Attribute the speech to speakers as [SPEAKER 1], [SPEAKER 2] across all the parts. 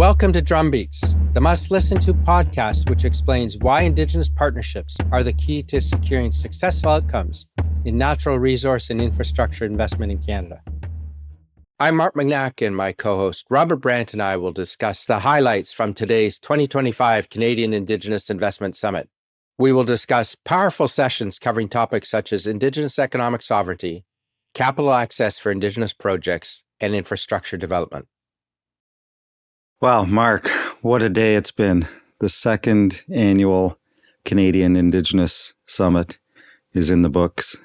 [SPEAKER 1] Welcome to Drumbeats, the must-listen-to podcast which explains why Indigenous partnerships are the key to securing successful outcomes in natural resource and infrastructure investment in Canada. I'm Mark Magnacca, and my co-host Robert Brant and I will discuss the highlights from today's 2025 Canadian Indigenous Investment Summit. We will discuss powerful sessions covering topics such as Indigenous economic sovereignty, capital access for Indigenous projects, and infrastructure development.
[SPEAKER 2] Wow, Mark, what a day it's been. The second annual Canadian Indigenous Summit is in the books.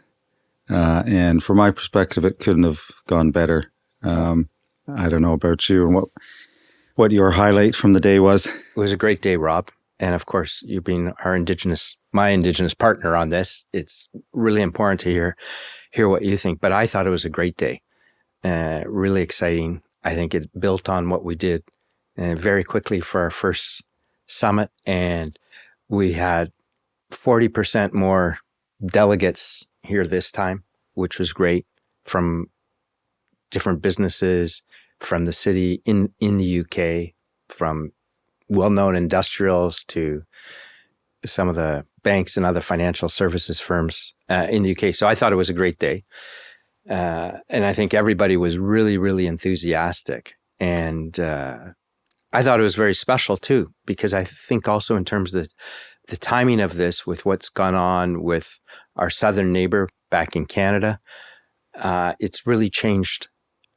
[SPEAKER 2] And from my perspective, it couldn't have gone better. I don't know about you and what your highlight from the day was.
[SPEAKER 1] It was a great day, Rob. And of course, you being my Indigenous partner on this, it's really important to hear what you think. But I thought it was a great day, really exciting. I think it built on what we did very quickly for our first summit. And we had 40% more delegates here this time, which was great, from different businesses, from the city in the UK, from well-known industrials to some of the banks and other financial services firms in the UK. So I thought it was a great day. And I think everybody was really, really enthusiastic. And I thought it was very special too, because I think also in terms of the timing of this with what's gone on with our southern neighbor back in Canada, it's really changed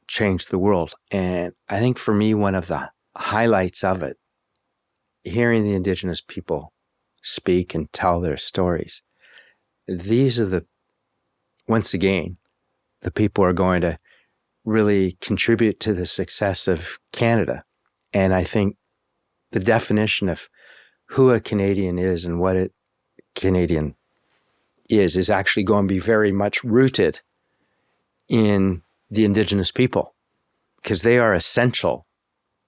[SPEAKER 1] the world. And I think for me, one of the highlights of it, hearing the Indigenous people speak and tell their stories, these are once again, the people who are going to really contribute to the success of Canada. And I think the definition of who a Canadian is and what a Canadian is actually going to be very much rooted in the Indigenous people, because they are essential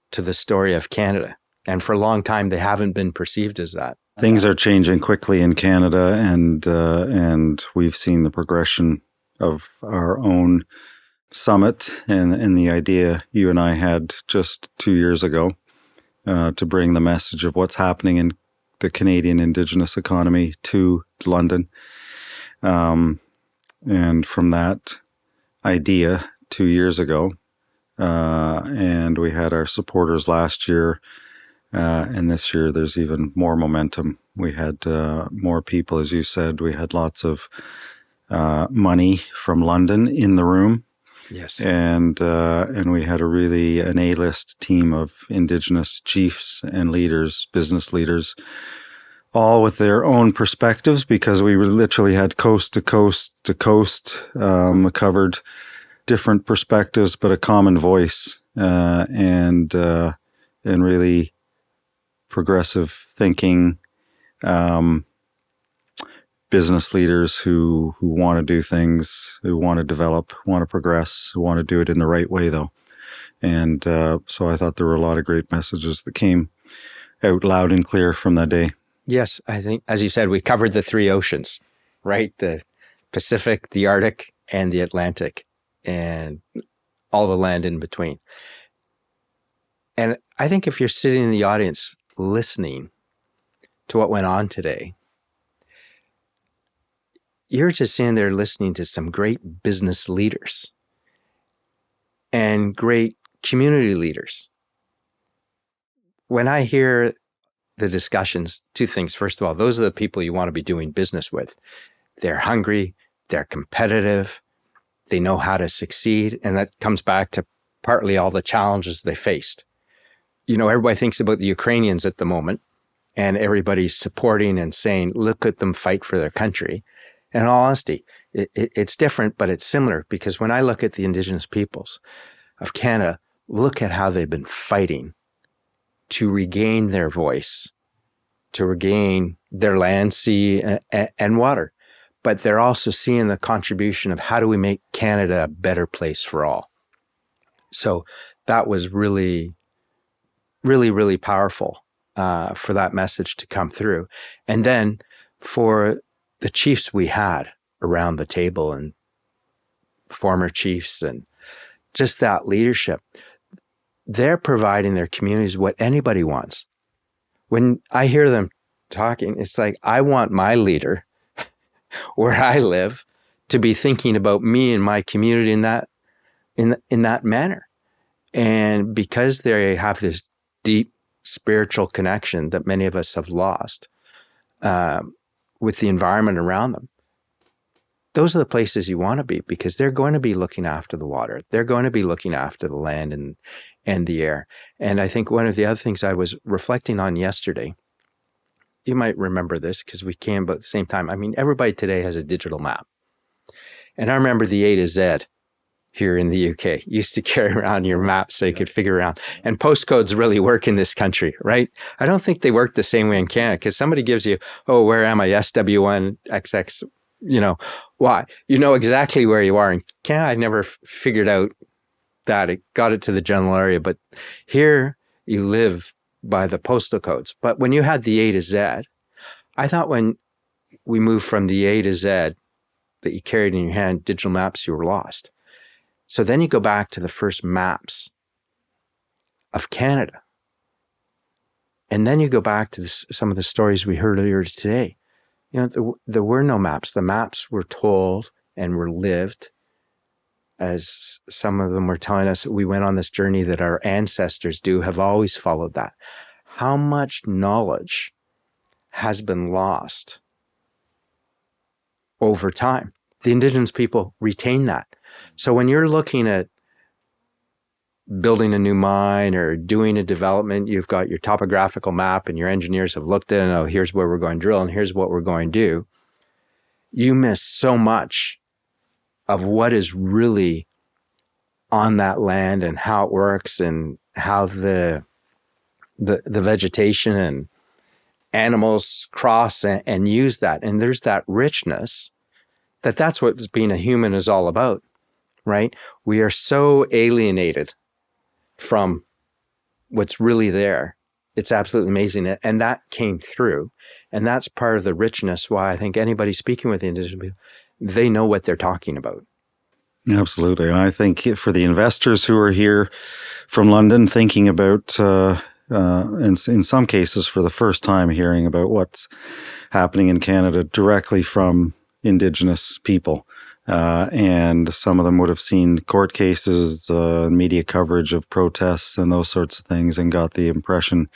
[SPEAKER 1] to the story of Canada. And for a long time, they haven't been perceived as that.
[SPEAKER 2] Things are changing quickly in Canada, and we've seen the progression of our own summit and the idea you and I had just 2 years ago to bring the message of what's happening in the Canadian Indigenous economy to London. And from that idea 2 years ago, and we had our supporters last year, and this year there's even more momentum. We had more people, as you said. We had lots of money from London in the room.
[SPEAKER 1] Yes.
[SPEAKER 2] And we had an A-list team of Indigenous chiefs and leaders, business leaders, all with their own perspectives, because we literally had coast to coast to coast, covered different perspectives, but a common voice, and really progressive thinking, business leaders who want to do things, who want to develop, want to progress, who want to do it in the right way, though. And so I thought there were a lot of great messages that came out loud and clear from that day.
[SPEAKER 1] Yes, I think, as you said, we covered the three oceans, right? The Pacific, the Arctic, and the Atlantic, and all the land in between. And I think if you're sitting in the audience listening to what went on today, you're just sitting there listening to some great business leaders and great community leaders. When I hear the discussions, two things. First of all, those are the people you want to be doing business with. They're hungry, they're competitive, they know how to succeed. And that comes back to partly all the challenges they faced. You know, everybody thinks about the Ukrainians at the moment, and everybody's supporting and saying, look at them fight for their country. And in all honesty, it's different, but it's similar, because when I look at the Indigenous peoples of Canada, look at how they've been fighting to regain their voice, to regain their land, sea, and water. But they're also seeing the contribution of how do we make Canada a better place for all. So that was really, really, really powerful for that message to come through. And then for the chiefs we had around the table, and former chiefs, and just that leadership, they're providing their communities what anybody wants. When I hear them talking, it's like, I want my leader where I live to be thinking about me and my community in that manner. And because they have this deep spiritual connection that many of us have lost with the environment around them, those are the places you want to be, because they're going to be looking after the water. They're going to be looking after the land and the air. And I think one of the other things I was reflecting on yesterday, you might remember this because we came about the same time. I mean, everybody today has a digital map. And I remember the A to Z here in the UK. You used to carry around your map so you could figure around. And postcodes really work in this country, right? I don't think they work the same way in Canada, because somebody gives you, oh, where am I? SW1XX, why? You know exactly where you are. In Canada, I never figured out that. It got it to the general area. But here you live by the postal codes. But when you had the A to Z, I thought when we moved from the A to Z that you carried in your hand, digital maps, you were lost. So then you go back to the first maps of Canada. And then you go back to some of the stories we heard earlier today. There were no maps. The maps were told and were lived, as some of them were telling us. We went on this journey that our ancestors have always followed that. How much knowledge has been lost over time? The Indigenous people retain that. So when you're looking at building a new mine or doing a development, you've got your topographical map and your engineers have looked at it, and oh, here's where we're going to drill and here's what we're going to do. You miss so much of what is really on that land and how it works and how the vegetation and animals cross and use that. And there's that richness that's what being a human is all about, right? We are so alienated from what's really there. It's absolutely amazing. And that came through. And that's part of the richness why I think anybody speaking with the Indigenous people, they know what they're talking about.
[SPEAKER 2] Absolutely. And I think for the investors who are here from London thinking about, in some cases for the first time hearing about what's happening in Canada directly from Indigenous people, and some of them would have seen court cases, media coverage of protests and those sorts of things, and got the impression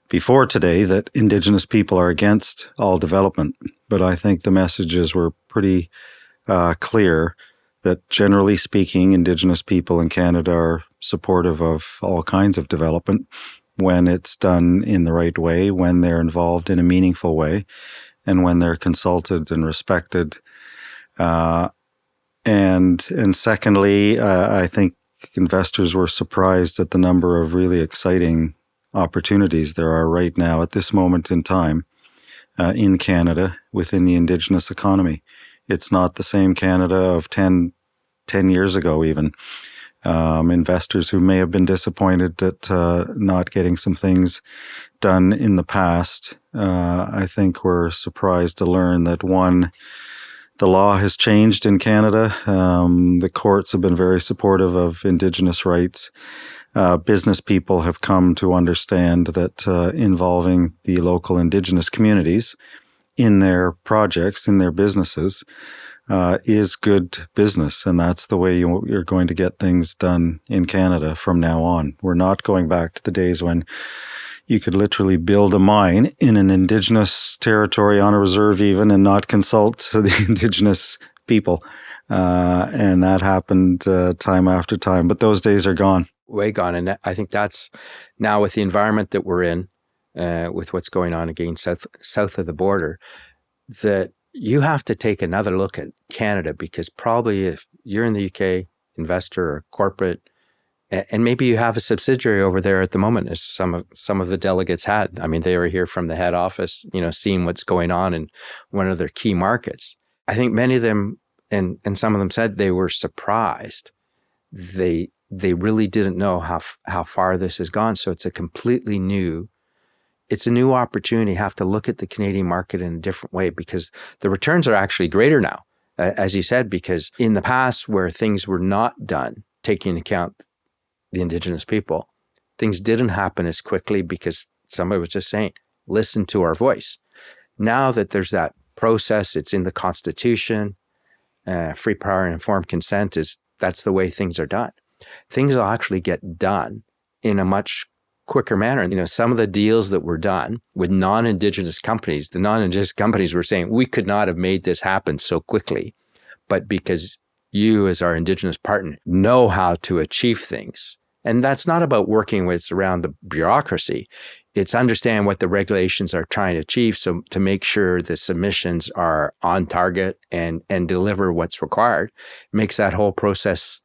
[SPEAKER 2] before today that Indigenous people are against all development. But I think the messages were pretty clear that generally speaking, Indigenous people in Canada are supportive of all kinds of development when it's done in the right way, when they're involved in a meaningful way, and when they're consulted and respected. And secondly, I think investors were surprised at the number of really exciting opportunities there are right now at this moment in time in Canada within the Indigenous economy. It's not the same Canada of 10 years ago even. Investors who may have been disappointed at not getting some things done in the past, I think were surprised to learn that, one, the law has changed in Canada. The courts have been very supportive of Indigenous rights. Business people have come to understand that involving the local Indigenous communities in their projects, in their businesses, is good business. And that's the way you're going to get things done in Canada from now on. We're not going back to the days when you could literally build a mine in an Indigenous territory, on a reserve even, and not consult the Indigenous people. And that happened time after time. But those days are gone.
[SPEAKER 1] Way gone. And I think that's now, with the environment that we're in, with what's going on again south of the border, that you have to take another look at Canada, because probably if you're in the UK, investor or corporate, and maybe you have a subsidiary over there at the moment, as some of the delegates had. I mean, they were here from the head office, seeing what's going on in one of their key markets. I think many of them, and some of them said they were surprised. They really didn't know how far this has gone. So it's a new opportunity. You have to look at the Canadian market in a different way, because the returns are actually greater now, as you said, because in the past where things were not done, taking into account the Indigenous people, things didn't happen as quickly because somebody was just saying, listen to our voice. Now that there's that process, it's in the Constitution, free, prior, and informed consent that's the way things are done. Things will actually get done in a much quicker manner. Some of the deals that were done with non-Indigenous companies, the non-Indigenous companies were saying, we could not have made this happen so quickly, but because you as our Indigenous partner know how to achieve things. And that's not about working with around the bureaucracy. It's understand what the regulations are trying to achieve, so to make sure the submissions are on target and deliver what's required, makes that whole process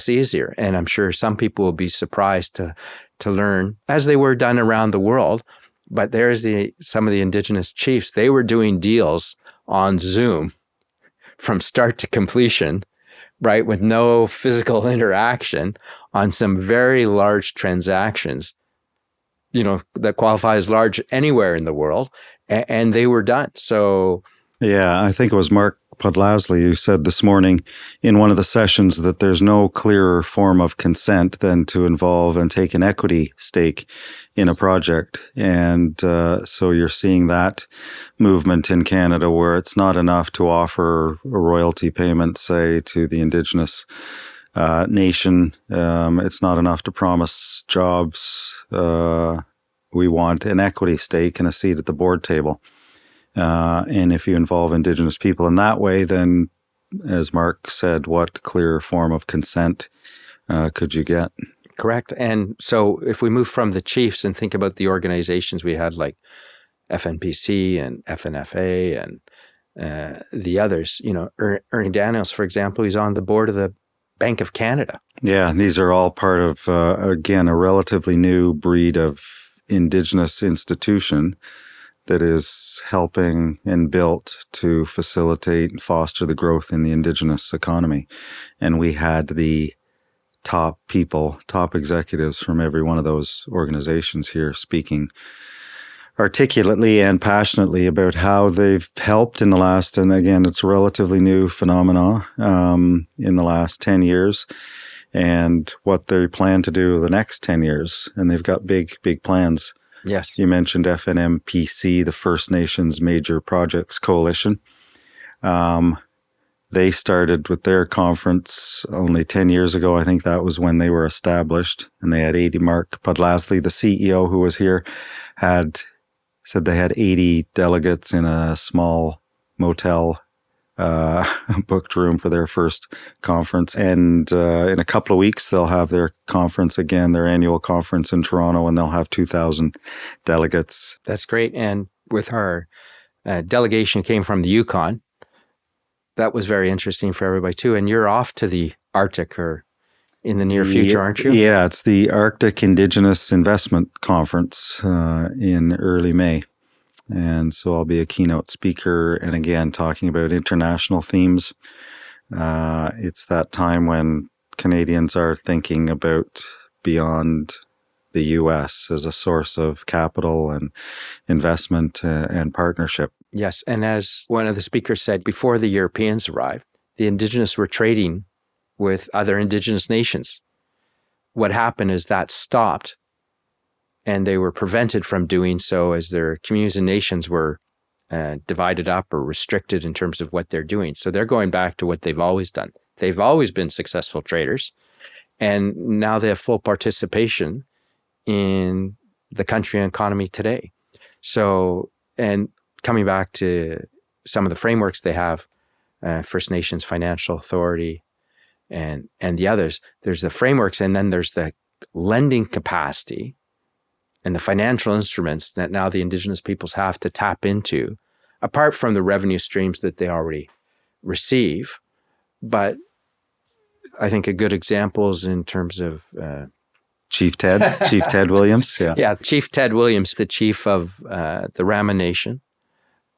[SPEAKER 1] easier. And I'm sure some people will be surprised to learn, as they were done around the world. But there's some of the Indigenous chiefs, they were doing deals on Zoom from start to completion, right, with no physical interaction on some very large transactions, that qualify as large anywhere in the world, and they were done. So,
[SPEAKER 2] yeah, I think it was Mark Podlasley who said this morning in one of the sessions that there's no clearer form of consent than to involve and take an equity stake in a project. And so you're seeing that movement in Canada where it's not enough to offer a royalty payment, say, to the Indigenous nation. It's not enough to promise jobs. We want an equity stake and a seat at the board table. And if you involve Indigenous people in that way, then, as Mark said, what clear form of consent could you get?
[SPEAKER 1] Correct. And so if we move from the chiefs and think about the organizations we had like FNPC and FNFA and the others, Ernie Daniels, for example, he's on the board of the Bank of Canada.
[SPEAKER 2] Yeah, these are all part of, again, a relatively new breed of Indigenous institution that is helping and built to facilitate and foster the growth in the Indigenous economy. And we had the top executives from every one of those organizations here speaking articulately and passionately about how they've helped in the last, and again, it's a relatively new phenomena in the last 10 years, and what they plan to do the next 10 years. And they've got big plans.
[SPEAKER 1] Yes.
[SPEAKER 2] You mentioned FNMPC, the First Nations Major Projects Coalition. They started with their conference only 10 years ago. I think that was when they were established. And they had 80, Mark Podlasley, the CEO who was here, said they had 80 delegates in a small motel booked room for their first conference. And in a couple of weeks, they'll have their conference again, their annual conference in Toronto, and they'll have 2,000 delegates.
[SPEAKER 1] That's great. And with our delegation came from the Yukon, that was very interesting for everybody too. And you're off to the Arctic or in the near future, aren't you?
[SPEAKER 2] Yeah, it's the Arctic Indigenous Investment Conference in early May. And so I'll be a keynote speaker and again, talking about international themes. It's that time when Canadians are thinking about beyond the U.S. as a source of capital and investment and partnership.
[SPEAKER 1] Yes. And as one of the speakers said, before the Europeans arrived, the Indigenous were trading with other Indigenous nations. What happened is that stopped, and they were prevented from doing so as their communities and nations were divided up or restricted in terms of what they're doing. So they're going back to what they've always done. They've always been successful traders, and now they have full participation in the country and economy today. So, and coming back to some of the frameworks they have, First Nations Financial Authority and the others, there's the frameworks, and then there's the lending capacity and the financial instruments that now the Indigenous peoples have to tap into, apart from the revenue streams that they already receive. But I think a good example is in terms of
[SPEAKER 2] Chief Ted Williams.
[SPEAKER 1] Yeah, Chief Ted Williams, the chief of the Rama Nation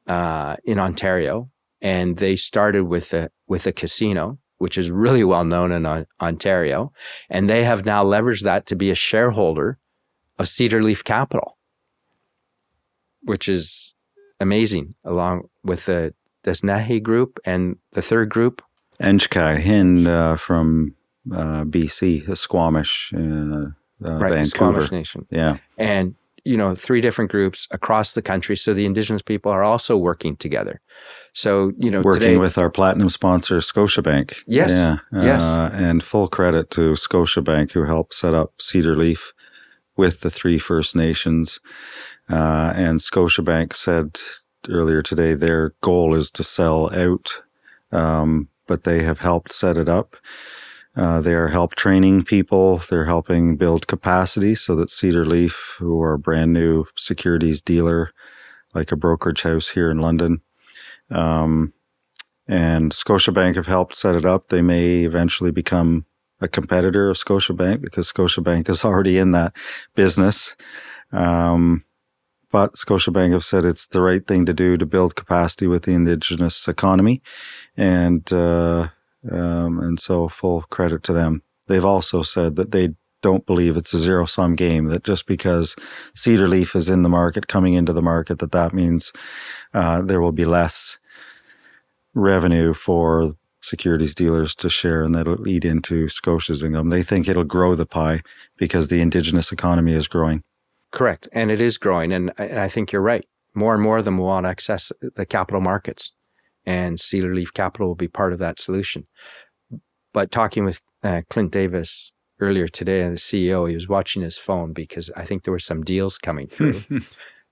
[SPEAKER 1] in Ontario, and they started with a casino, which is really well known in Ontario, and they have now leveraged that to be a shareholder of Cedar Leaf Capital, which is amazing, along with this Nahi group and the third group.
[SPEAKER 2] Enchkai Hin from BC, the Squamish,
[SPEAKER 1] right,
[SPEAKER 2] Vancouver.
[SPEAKER 1] the Squamish Nation.
[SPEAKER 2] Yeah.
[SPEAKER 1] And, 3 different groups across the country. So the Indigenous people are also working together. So,
[SPEAKER 2] Working
[SPEAKER 1] today,
[SPEAKER 2] with our platinum sponsor, Scotiabank.
[SPEAKER 1] Yes.
[SPEAKER 2] Yeah.
[SPEAKER 1] Yes.
[SPEAKER 2] And full credit to Scotiabank, who helped set up Cedar Leaf with the 3 First Nations. And Scotiabank said earlier today their goal is to sell out, but they have helped set it up. They are help training people. They're helping build capacity so that Cedar Leaf, who are a brand new securities dealer, like a brokerage house here in London, and Scotiabank have helped set it up. They may eventually become a competitor of Scotiabank because Scotiabank is already in that business. But Scotiabank have said it's the right thing to do to build capacity with the Indigenous economy. And so full credit to them. They've also said that they don't believe it's a zero-sum game, that just because Cedar Leaf is in the market, coming into the market, that means there will be less revenue for securities dealers to share, and that'll lead into Scotia's income. They think it'll grow the pie because the Indigenous economy is growing.
[SPEAKER 1] Correct. And it is growing. And I think you're right. More and more of them will want to access the capital markets. And Cedar Leaf Capital will be part of that solution. But talking with Clint Davis earlier today, the CEO, he was watching his phone because I think there were some deals coming through.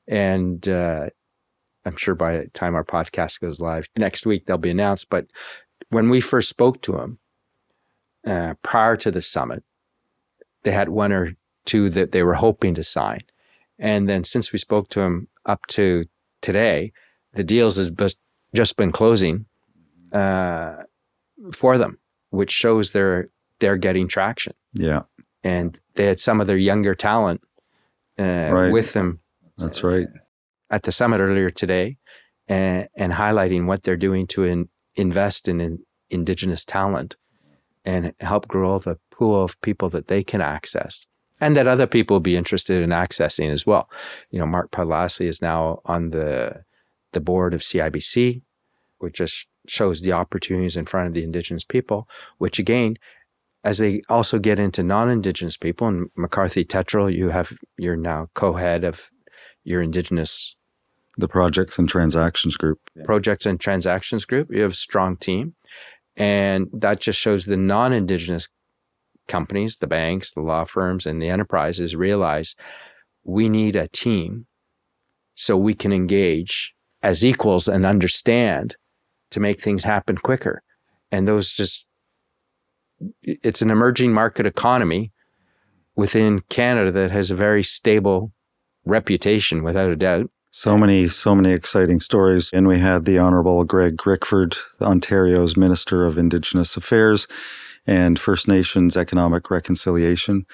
[SPEAKER 1] And I'm sure by the time our podcast goes live next week, they'll be announced. But when we first spoke to him prior to the summit, they had 1 or 2 that they were hoping to sign. And then since we spoke to him up to today, the deals has just been closing for them, which shows they're getting traction.
[SPEAKER 2] Yeah.
[SPEAKER 1] And they had some of their younger talent
[SPEAKER 2] Right.
[SPEAKER 1] with them.
[SPEAKER 2] That's right.
[SPEAKER 1] At the summit earlier today, and highlighting what they're doing to invest in Indigenous talent and help grow the pool of people that they can access and that other people will be interested in accessing as well. Mark Podlasly is now on the board of CIBC, which just shows the opportunities in front of the Indigenous people, which again, as they also get into non-Indigenous people, and McCarthy Tetral, you're now co-head of your Indigenous
[SPEAKER 2] The Projects and Transactions Group.
[SPEAKER 1] Projects and Transactions Group. You have a strong team. And that just shows the non-Indigenous companies, the banks, the law firms, and the enterprises realize we need a team so we can engage as equals and understand to make things happen quicker. And it's an emerging market economy within Canada that has a very stable reputation, without a doubt.
[SPEAKER 2] So many exciting stories. And we had the Honorable Greg Rickford, Ontario's Minister of Indigenous Affairs and First Nations Economic Reconciliation,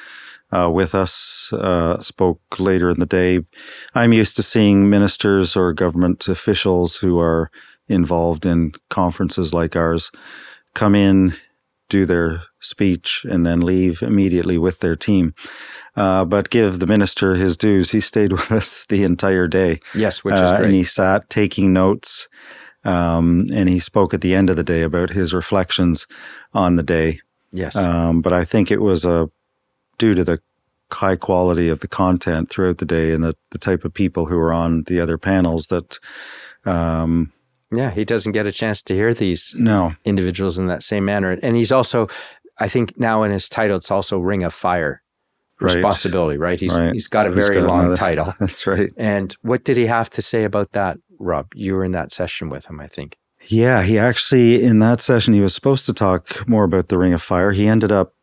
[SPEAKER 2] with us, spoke later in the day. I'm used to seeing ministers or government officials who are involved in conferences like ours come in, do their speech, and then leave immediately with their team. But give the minister his dues. He stayed with us the entire day.
[SPEAKER 1] Yes, which is great.
[SPEAKER 2] And he sat taking notes. And he spoke at the end of the day about his reflections on the day.
[SPEAKER 1] Yes.
[SPEAKER 2] But I think it was due to the high quality of the content throughout the day and the type of people who were on the other panels that...
[SPEAKER 1] he doesn't get a chance to hear these
[SPEAKER 2] No.
[SPEAKER 1] individuals in that same manner. And he's also, I think now in his title, it's also Ring of Fire responsibility, right? He's got a very long title.
[SPEAKER 2] That's right.
[SPEAKER 1] And what did he have to say about that, Rob? You were in that session with him, I think.
[SPEAKER 2] Yeah, he actually, in that session, he was supposed to talk more about the Ring of Fire. He ended up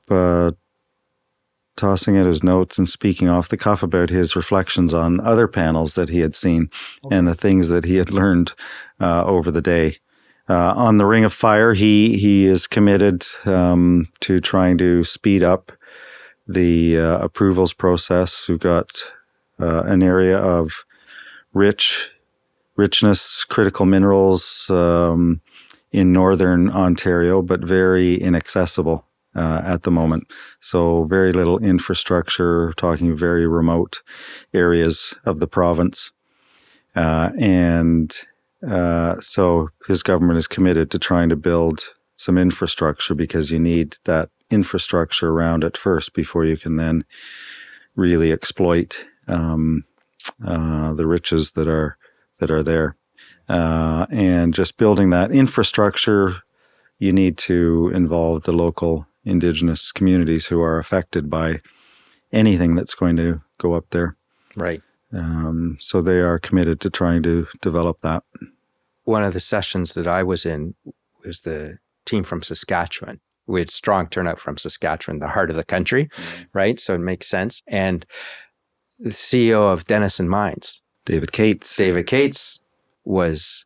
[SPEAKER 2] tossing out his notes and speaking off the cuff about his reflections on other panels that he had seen and the things that he had learned over the day. On the Ring of Fire, he is committed to trying to speed up the approvals process. We've got an area of richness, critical minerals in northern Ontario, but very inaccessible at the moment. So very little infrastructure, talking very remote areas of the province. So his government is committed to trying to build some infrastructure because you need that infrastructure around it first before you can then really exploit the riches that are there. And just building that infrastructure, you need to involve the local Indigenous communities who are affected by anything that's going to go up there.
[SPEAKER 1] Right.
[SPEAKER 2] So they are committed to trying to develop that.
[SPEAKER 1] One of the sessions that I was in was the team from Saskatchewan. We had strong turnout from Saskatchewan, the heart of the country, right? So it makes sense. And the CEO of Denison Mines,
[SPEAKER 2] David Cates
[SPEAKER 1] was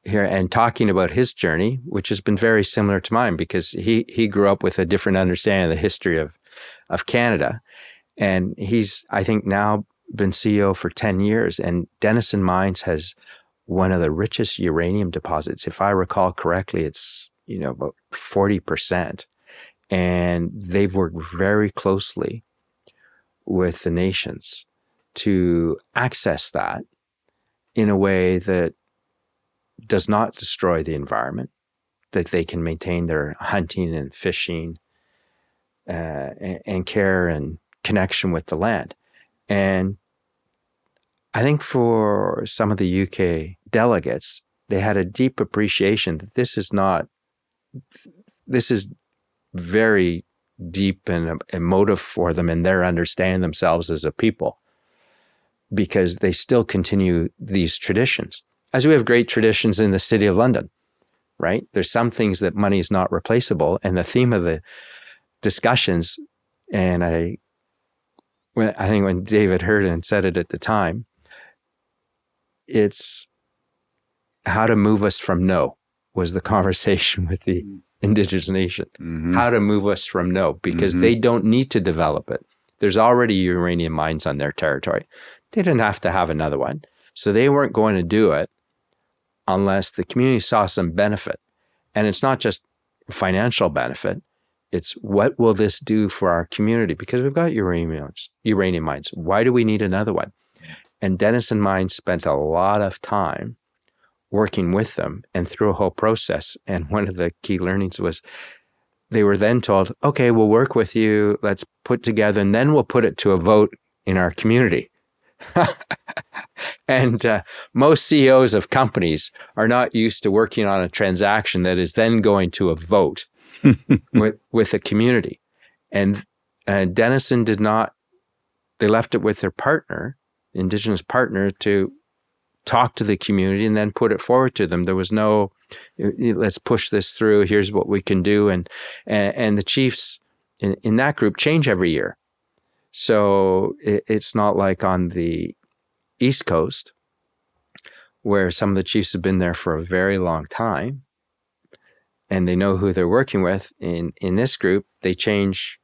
[SPEAKER 1] here and talking about his journey, which has been very similar to mine because he grew up with a different understanding of the history of Canada. And he's, I think, now been CEO for 10 years. And Denison Mines has one of the richest uranium deposits. If I recall correctly, it's, about 40%. And they've worked very closely with the nations to access that in a way that does not destroy the environment, that they can maintain their hunting and fishing and care and connection with the land. And I think for some of the UK delegates, they had a deep appreciation that this is very deep and emotive for them in their understanding themselves as a people, because they still continue these traditions. As we have great traditions in the City of London, right? There's some things that money is not replaceable. And the theme of the discussions, and I think when David heard it and said it at the time, it's how to move us from no was the conversation with the Indigenous nation. Mm-hmm. How to move us from no, because they don't need to develop it. There's already uranium mines on their territory. They didn't have to have another one. So they weren't going to do it unless the community saw some benefit. And it's not just financial benefit. It's what will this do for our community? Because we've got uranium mines. Why do we need another one? And Denison Mines spent a lot of time working with them and through a whole process. And one of the key learnings was they were then told, okay, we'll work with you. Let's put together, and then we'll put it to a vote in our community. And most CEOs of companies are not used to working on a transaction that is then going to a vote with a community. And Denison did not, they left it with their partner, Indigenous partner, to talk to the community and then put it forward to them. There was no, let's push this through, here's what we can do. And the chiefs in that group change every year. So it's not like on the East Coast, where some of the chiefs have been there for a very long time and they know who they're working with. In this group, they change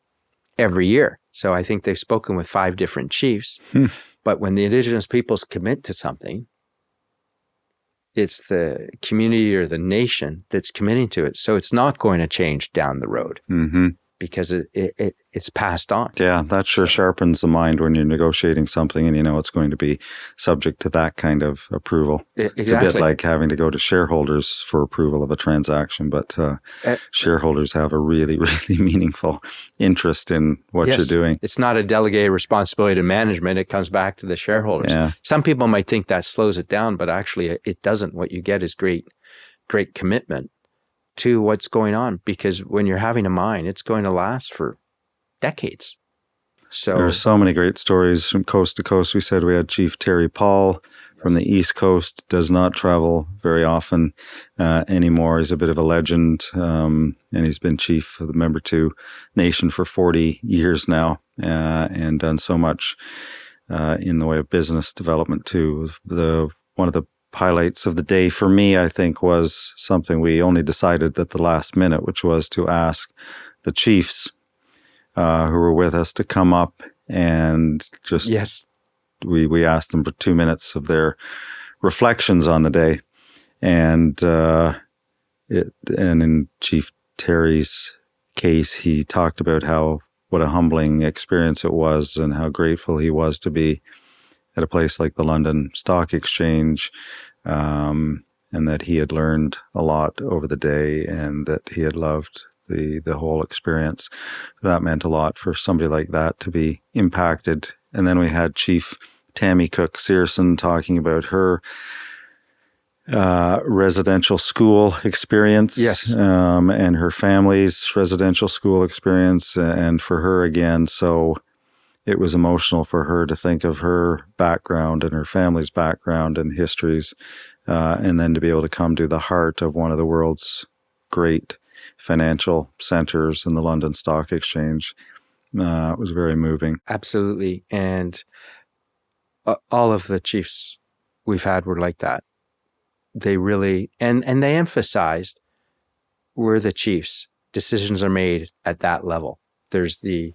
[SPEAKER 1] every year. So I think they've spoken with 5 different chiefs. But when the Indigenous peoples commit to something, it's the community or the nation that's committing to it. So it's not going to change down the road. Mm-hmm. Because it's passed on. Yeah,
[SPEAKER 2] that sure sharpens the mind when you're negotiating something and you know it's going to be subject to that kind of approval. Exactly. It's a bit like having to go to shareholders for approval of a transaction, but shareholders have a really, really meaningful interest in what you're doing.
[SPEAKER 1] It's not a delegated responsibility to management. It comes back to the shareholders. Yeah. Some people might think that slows it down, but actually it doesn't. What you get is great commitment to what's going on, because when you're having a mine, it's going to last for decades. So
[SPEAKER 2] there are so many great stories from coast to coast. We said we had Chief Terry Paul from the East Coast, does not travel very often anymore. He's a bit of a legend, and he's been chief of the Member 2 Nation for 40 years now, and done so much in the way of business development too. One of the highlights of the day for me, I think, was something we only decided at the last minute, which was to ask the chiefs who were with us to come up and just, we asked them for 2 minutes of their reflections on the day. And in Chief Terry's case, he talked about what a humbling experience it was and how grateful he was to be at a place like the London Stock Exchange, and that he had learned a lot over the day and that he had loved the whole experience. That meant a lot for somebody like that to be impacted. And then we had Chief Tammy Cook Searson talking about her residential school experience,
[SPEAKER 1] yes,
[SPEAKER 2] and her family's residential school experience, and for her again. So it was emotional for her to think of her background and her family's background and histories, and then to be able to come to the heart of one of the world's great financial centers in the London Stock Exchange. It was very moving.
[SPEAKER 1] Absolutely. And all of the chiefs we've had were like that. They really, and they emphasized, we're the chiefs. Decisions are made at that level. There's the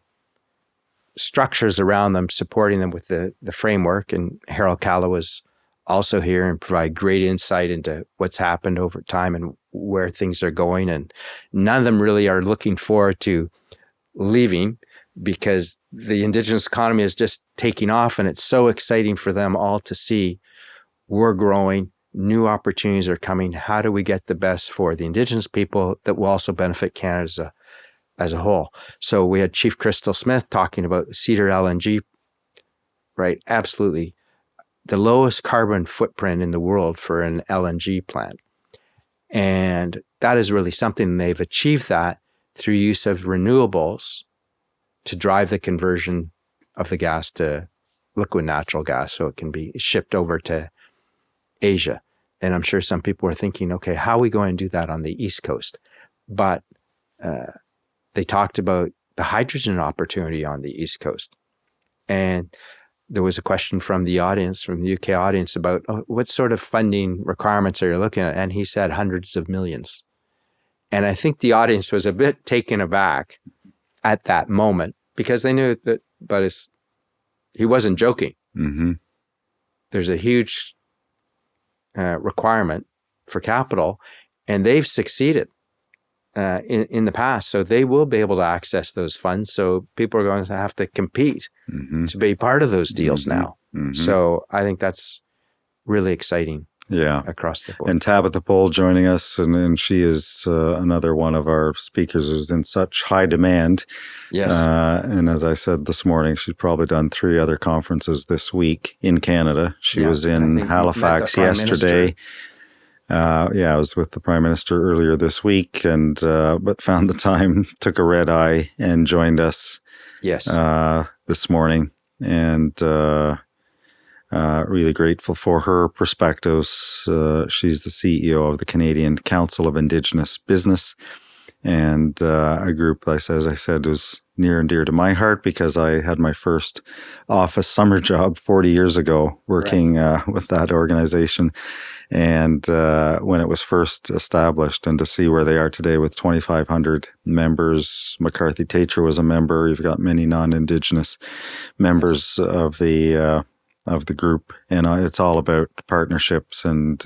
[SPEAKER 1] structures around them supporting them with the framework. And Harold Calla was also here and provide great insight into what's happened over time and where things are going. And none of them really are looking forward to leaving, because the Indigenous economy is just taking off, and it's so exciting for them all to see we're growing, new opportunities are coming. How do we get the best for the Indigenous people that will also benefit Canada as a whole? So we had Chief Crystal Smith talking about Cedar LNG, right? Absolutely. The lowest carbon footprint in the world for an LNG plant. And that is really something. They've achieved that through use of renewables to drive the conversion of the gas to liquid natural gas so it can be shipped over to Asia. And I'm sure some people are thinking, okay, how are we going to do that on the East Coast? But they talked about the hydrogen opportunity on the East Coast. And there was a question from the audience, from the UK audience, about what sort of funding requirements are you looking at? And he said hundreds of millions. And I think the audience was a bit taken aback at that moment, because they knew that, but he wasn't joking.
[SPEAKER 2] Mm-hmm.
[SPEAKER 1] There's a huge requirement for capital, and they've succeeded in the past. So they will be able to access those funds. So people are going to have to compete to be part of those deals now. Mm-hmm. So I think that's really exciting.
[SPEAKER 2] Yeah,
[SPEAKER 1] across the board.
[SPEAKER 2] And Tabitha Pohl joining us, and she is another one of our speakers who's in such high demand.
[SPEAKER 1] Yes.
[SPEAKER 2] And as I said this morning, she's probably done 3 other conferences this week in Canada. She was in Halifax yesterday. I was with the Prime Minister earlier this week, and but found the time, took a red eye, and joined us.
[SPEAKER 1] Yes.
[SPEAKER 2] This morning, and really grateful for her perspectives. She's the CEO of the Canadian Council of Indigenous Business, and a group, as I said, was near and dear to my heart, because I had my first office summer job 40 years ago working with that organization. And when it was first established, and to see where they are today with 2,500 members, McCarthy Tatro was a member. You've got many non-Indigenous members of the group, and it's all about partnerships and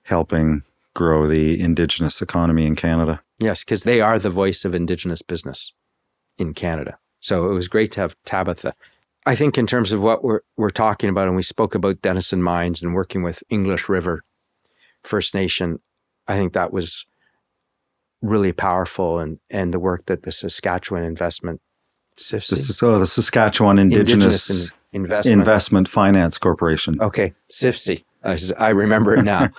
[SPEAKER 2] helping grow the Indigenous economy in Canada.
[SPEAKER 1] Yes, because they are the voice of Indigenous business in Canada. So it was great to have Tabitha. I think in terms of what we're talking about, and we spoke about Denison Mines and working with English River First Nation, I think that was really powerful, and the work that the Saskatchewan Investment
[SPEAKER 2] the Saskatchewan Indigenous Investment Finance Corporation.
[SPEAKER 1] Okay, SIFSI. I remember it now.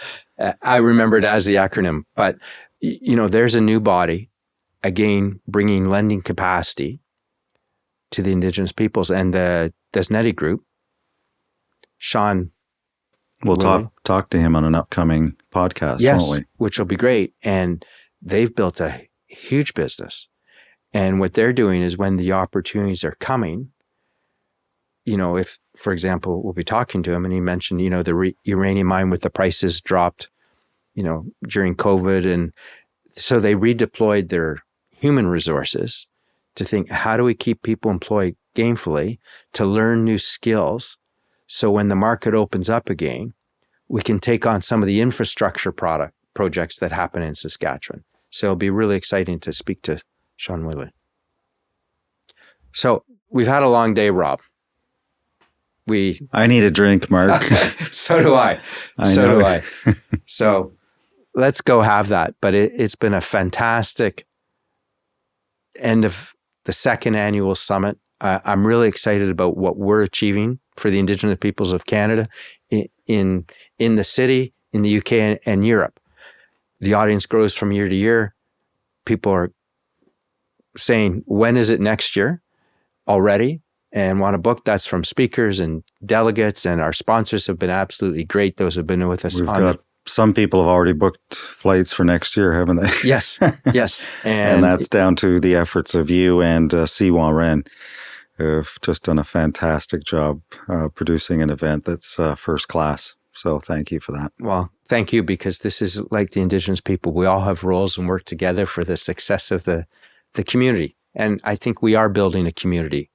[SPEAKER 1] I remember it as the acronym. But, there's a new body, again, bringing lending capacity to the Indigenous peoples, and the Desnetti Group. Sean,
[SPEAKER 2] we'll talk to him on an upcoming podcast, won't we?
[SPEAKER 1] Which will be great. And they've built a huge business. And what they're doing is, when the opportunities are coming, if, for example, we'll be talking to him, and he mentioned, the uranium mine with the prices dropped, during COVID. And so they redeployed their human resources to think, how do we keep people employed gainfully, to learn new skills, so when the market opens up again, we can take on some of the infrastructure projects that happen in Saskatchewan. So it'll be really exciting to speak to Sean Wheeler. So we've had a long day, Rob.
[SPEAKER 2] I need a drink, Mark.
[SPEAKER 1] So do I. So do I. So let's go have that. But it's been a fantastic end of the second annual summit. I'm really excited about what we're achieving for the Indigenous peoples of Canada in the city, in the UK, and Europe. The audience grows from year to year. People are saying, when is it next year already? And want to book. That's from speakers and delegates, and our sponsors have been absolutely great. Those have been with us.
[SPEAKER 2] Some people have already booked flights for next year, haven't they?
[SPEAKER 1] Yes.
[SPEAKER 2] And that's down to the efforts of you and Siwa Ren, who've just done a fantastic job producing an event that's first class. So thank you for that.
[SPEAKER 1] Well, thank you, because this is like the Indigenous people. We all have roles and work together for the success of the community. And I think we are building a community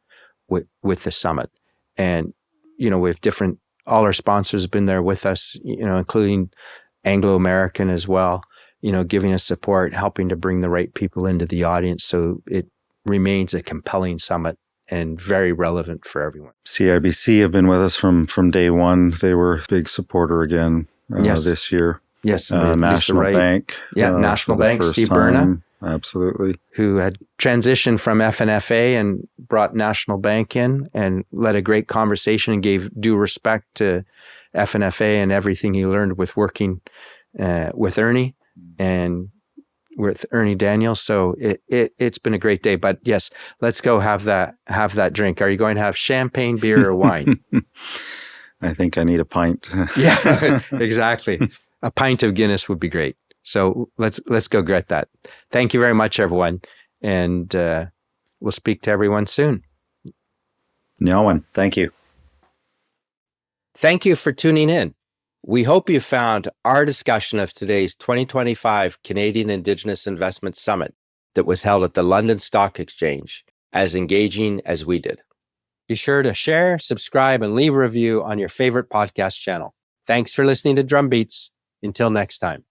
[SPEAKER 1] with the summit. And, we have all our sponsors have been there with us, including Anglo-American as well, giving us support, helping to bring the right people into the audience. So it remains a compelling summit and very relevant for everyone.
[SPEAKER 2] CIBC have been with us from day one. They were a big supporter again this year.
[SPEAKER 1] Yes.
[SPEAKER 2] National Bank.
[SPEAKER 1] Yeah, National Bank, Steve Berna.
[SPEAKER 2] Absolutely.
[SPEAKER 1] Who had transitioned from FNFA and brought National Bank in and led a great conversation and gave due respect to FNFA and everything he learned with working with Ernie and with Ernie Daniels. So it's been a great day. But yes, let's go have that drink. Are you going to have champagne, beer, or wine?
[SPEAKER 2] I think I need a pint.
[SPEAKER 1] Yeah, exactly. A pint of Guinness would be great. So let's go get that. Thank you very much, everyone. And we'll speak to everyone soon.
[SPEAKER 2] Nyawan, thank you.
[SPEAKER 1] Thank you for tuning in. We hope you found our discussion of today's 2025 Canadian Indigenous Investment Summit that was held at the London Stock Exchange as engaging as we did. Be sure to share, subscribe, and leave a review on your favorite podcast channel. Thanks for listening to Drumbeats. Until next time.